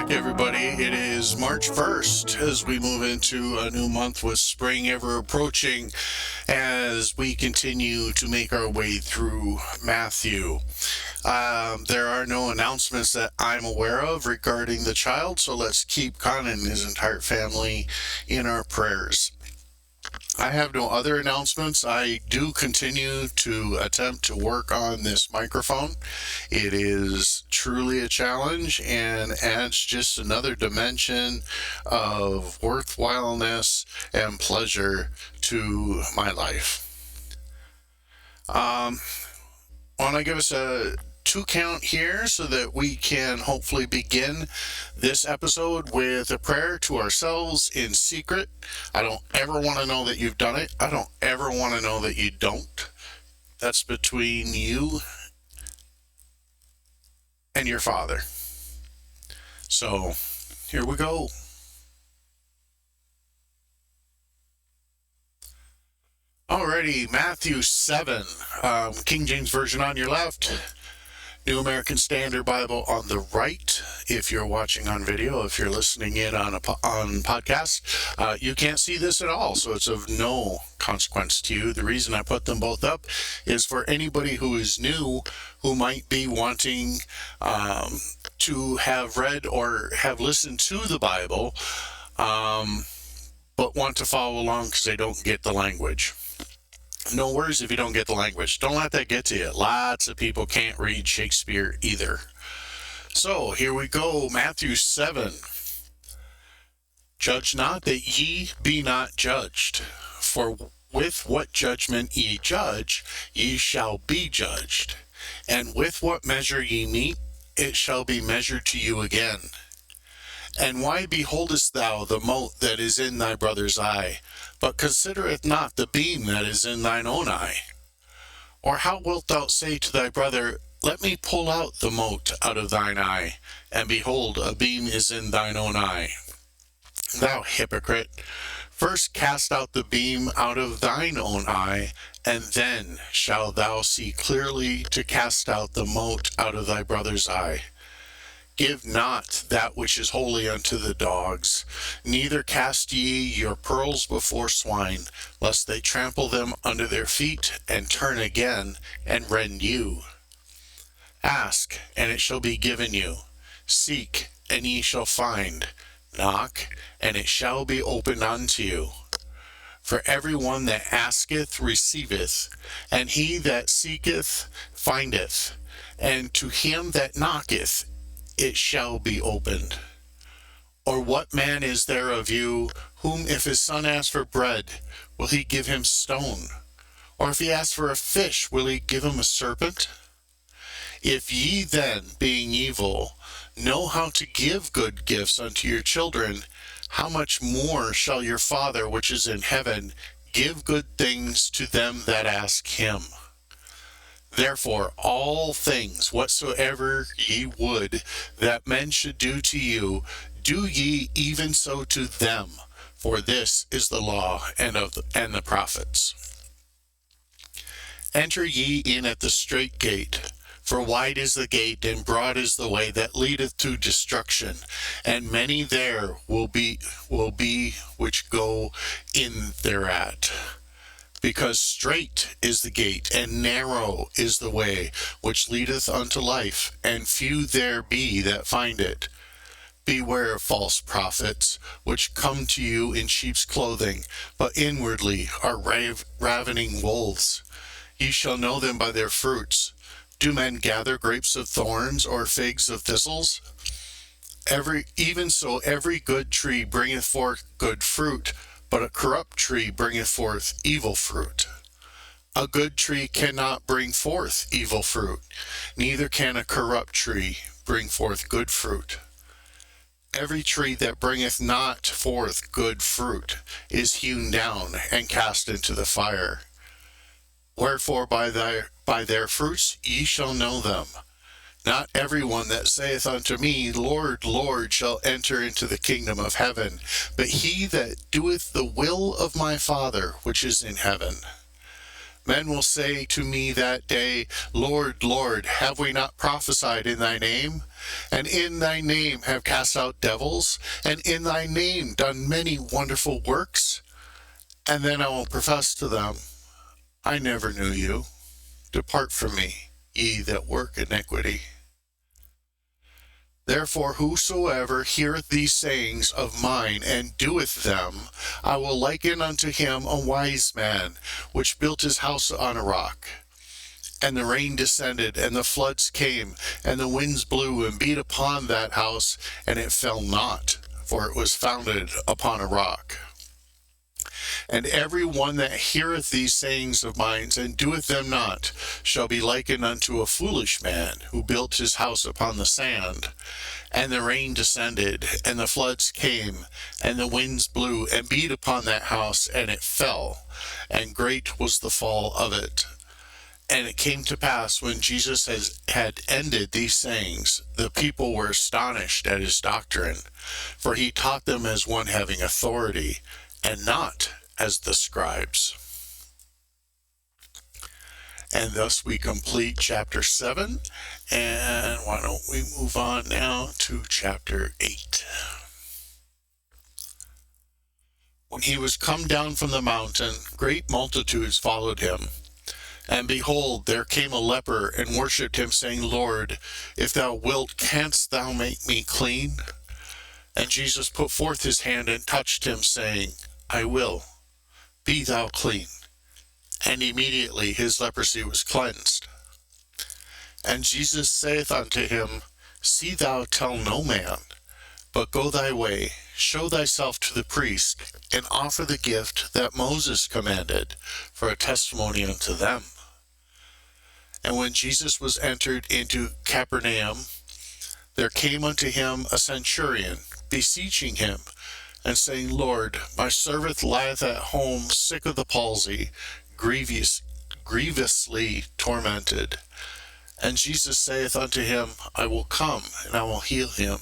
back, everybody. It is March 1st as we move into a new month with spring ever approaching as we continue to make our way through Matthew. There are no announcements that I'm aware of regarding the child, so let's keep Con and his entire family in our prayers. I have no other announcements. I do continue to attempt to work on this microphone. It is truly a challenge and adds just another dimension of worthwhileness and pleasure to my life. Want to give us a 2 count here so that we can hopefully begin this episode with a prayer to ourselves in secret. I don't ever want to know that you've done it. I don't ever want to know that you don't. That's between you and your Father. So here we go. Alrighty, Matthew 7, King James Version on your left, New American Standard Bible on the right. If you're watching on video, if you're listening in on podcast, you can't see this at all, so it's of no consequence to you. The reason I put them both up is for anybody who is new, who might be wanting to have read or have listened to the Bible, but want to follow along because they don't get the language. No worries if you don't get the language. Don't let that get to you. Lots of people can't read Shakespeare either. So here we go. Matthew 7. Judge not that ye be not judged. For with what judgment ye judge, ye shall be judged. And with what measure ye mete, it shall be measured to you again. And why beholdest thou the mote that is in thy brother's eye, but considereth not the beam that is in thine own eye? Or how wilt thou say to thy brother, Let me pull out the mote out of thine eye, and behold, a beam is in thine own eye? Thou hypocrite, first cast out the beam out of thine own eye, and then shalt thou see clearly to cast out the mote out of thy brother's eye. Give not that which is holy unto the dogs, neither cast ye your pearls before swine, lest they trample them under their feet, and turn again, and rend you. Ask, and it shall be given you. Seek, and ye shall find. Knock, and it shall be opened unto you. For every one that asketh receiveth, and he that seeketh findeth, and to him that knocketh it shall be opened. Or what man is there of you, whom if his son asks for bread, will he give him stone? Or if he asks for a fish, will he give him a serpent? If ye then, being evil, know how to give good gifts unto your children, how much more shall your Father which is in heaven give good things to them that ask him? Therefore, all things whatsoever ye would that men should do to you, do ye even so to them. For this is the law and the prophets. Enter ye in at the strait gate. For wide is the gate, and broad is the way that leadeth to destruction, and many there will be which go in thereat. Because strait is the gate, and narrow is the way which leadeth unto life, and few there be that find it. Beware of false prophets, which come to you in sheep's clothing, but inwardly are ravening wolves. Ye shall know them by their fruits. Do men gather grapes of thorns, or figs of thistles? Even so every good tree bringeth forth good fruit, but a corrupt tree bringeth forth evil fruit. A good tree cannot bring forth evil fruit, neither can a corrupt tree bring forth good fruit. Every tree that bringeth not forth good fruit is hewn down and cast into the fire. Wherefore by their fruits ye shall know them. Not every one that saith unto me, Lord, Lord, shall enter into the kingdom of heaven, but he that doeth the will of my Father which is in heaven. Men will say to me that day, Lord, Lord, have we not prophesied in thy name? And in thy name have cast out devils? And in thy name done many wonderful works? And then I will profess to them, I never knew you. Depart from me, ye that work iniquity. Therefore whosoever heareth these sayings of mine and doeth them, I will liken unto him a wise man, which built his house on a rock. And the rain descended, and the floods came, and the winds blew and beat upon that house, and it fell not, for it was founded upon a rock. And every one that heareth these sayings of mine and doeth them not shall be likened unto a foolish man, who built his house upon the sand. And the rain descended, and the floods came, and the winds blew and beat upon that house, and it fell, and great was the fall of it. And it came to pass, when Jesus had ended these sayings, the people were astonished at his doctrine, for he taught them as one having authority, and not as the scribes. And thus we complete chapter 7, and why don't we move on now to chapter 8. When he was come down from the mountain, great multitudes followed him. And behold, there came a leper, and worshipped him, saying, Lord, if thou wilt, canst thou make me clean? And Jesus put forth his hand and touched him, saying, I will, be thou clean. And immediately his leprosy was cleansed. And Jesus saith unto him, See thou tell no man, but go thy way, show thyself to the priest, and offer the gift that Moses commanded, for a testimony unto them. And when Jesus was entered into Capernaum, there came unto him a centurion, beseeching him, and saying, Lord, my servant lieth at home sick of the palsy, grievously tormented. And Jesus saith unto him, I will come, and I will heal him.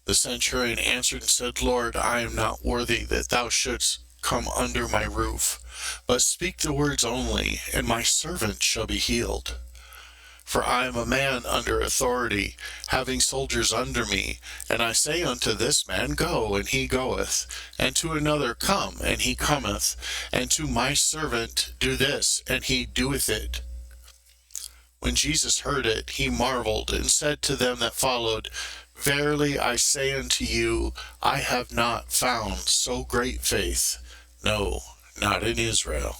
The centurion answered and said, Lord, I am not worthy that thou shouldst come under my roof, but speak the words only, and my servant shall be healed. For I am a man under authority, having soldiers under me, and I say unto this man, Go, and he goeth, and to another, Come, and he cometh, and to my servant, Do this, and he doeth it. When Jesus heard it, he marveled, and said to them that followed, Verily I say unto you, I have not found so great faith, no, not in Israel.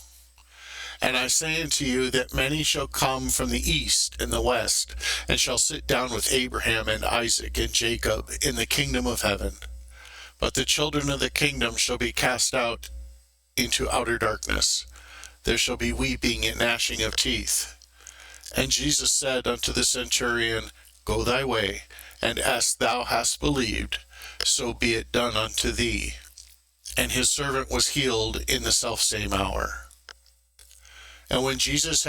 And I say unto you that many shall come from the east and the west, and shall sit down with Abraham and Isaac and Jacob in the kingdom of heaven. But the children of the kingdom shall be cast out into outer darkness. There shall be weeping and gnashing of teeth. And Jesus said unto the centurion, Go thy way, and as thou hast believed, so be it done unto thee. And his servant was healed in the selfsame hour. And when Jesus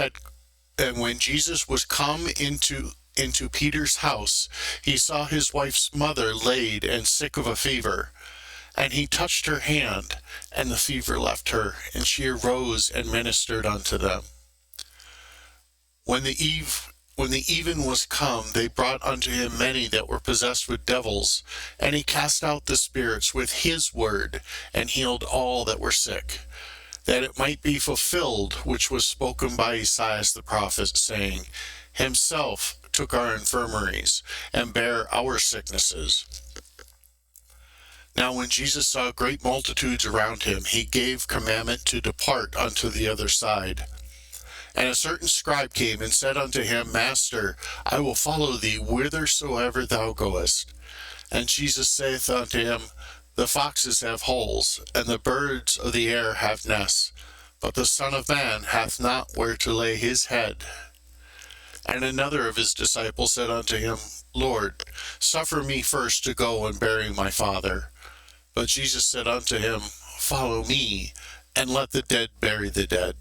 was come into Peter's house, he saw his wife's mother laid and sick of a fever. And he touched her hand, and the fever left her, and she arose and ministered unto them. When the even was come, they brought unto him many that were possessed with devils, and he cast out the spirits with his word, and healed all that were sick, that it might be fulfilled which was spoken by Esaias the prophet, saying, Himself took our infirmaries, and bare our sicknesses. Now when Jesus saw great multitudes around him, he gave commandment to depart unto the other side. And a certain scribe came and said unto him, Master, I will follow thee whithersoever thou goest. And Jesus saith unto him, The foxes have holes, and the birds of the air have nests, but the Son of Man hath not where to lay his head. And another of his disciples said unto him, Lord, suffer me first to go and bury my father. But Jesus said unto him, Follow me, and let the dead bury the dead.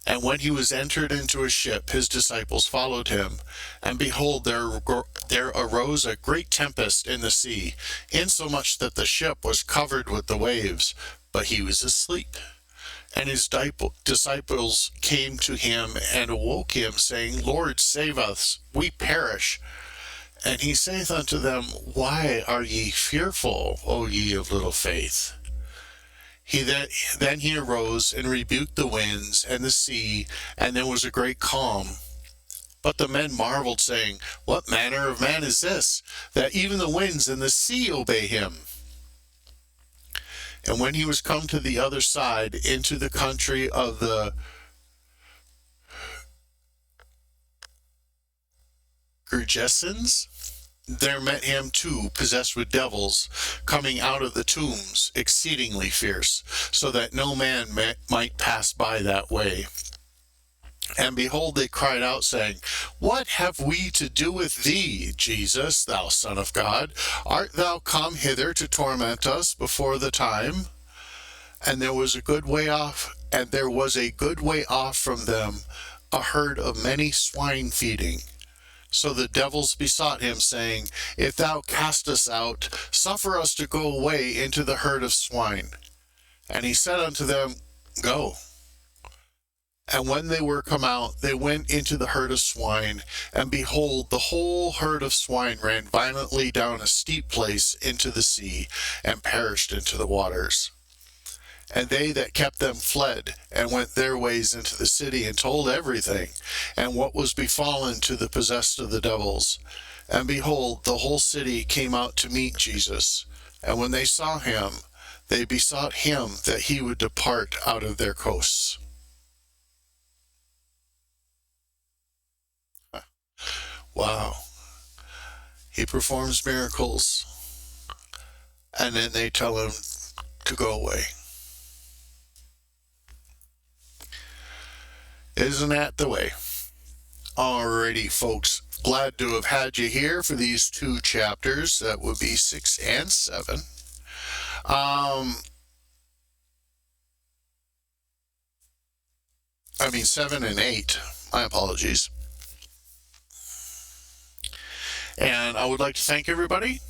And when he was entered into a ship, his disciples followed him. And behold, there arose a great tempest in the sea, insomuch that the ship was covered with the waves, but he was asleep. And his disciples came to him and awoke him, saying, Lord, save us, we perish. And he saith unto them, Why are ye fearful, O ye of little faith? Then he arose and rebuked the winds and the sea, and there was a great calm. But the men marveled, saying, What manner of man is this, that even the winds and the sea obey him? And when he was come to the other side, into the country of the Gergesens, there met him two possessed with devils, coming out of the tombs, exceedingly fierce, so that no man might pass by that way. And behold, they cried out, saying, What have we to do with thee, Jesus, thou Son of God? Art thou come hither to torment us before the time? And there was a good way off from them a herd of many swine feeding. So the devils besought him, saying, If thou cast us out, suffer us to go away into the herd of swine. And he said unto them, Go. And when they were come out, they went into the herd of swine, and behold, the whole herd of swine ran violently down a steep place into the sea, and perished into the waters. And they that kept them fled, and went their ways into the city, and told everything, and what was befallen to the possessed of the devils. And behold, the whole city came out to meet Jesus. And when they saw him, they besought him that he would depart out of their coasts. Wow. He performs miracles, and then they tell him to go away. Isn't that the way? Alrighty, folks. Glad to have had you here for these two chapters. That would be 6 and 7. I mean 7 and 8. My apologies. And I would like to thank everybody.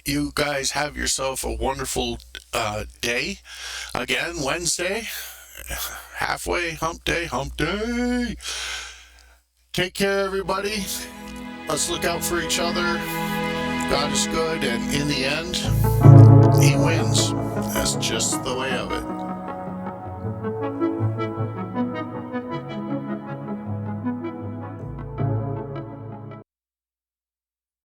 You guys have yourself a wonderful day. Again, Wednesday. Halfway, hump day. Take care, everybody. Let's look out for each other. God is good, and in the end, he wins. That's just the way of it.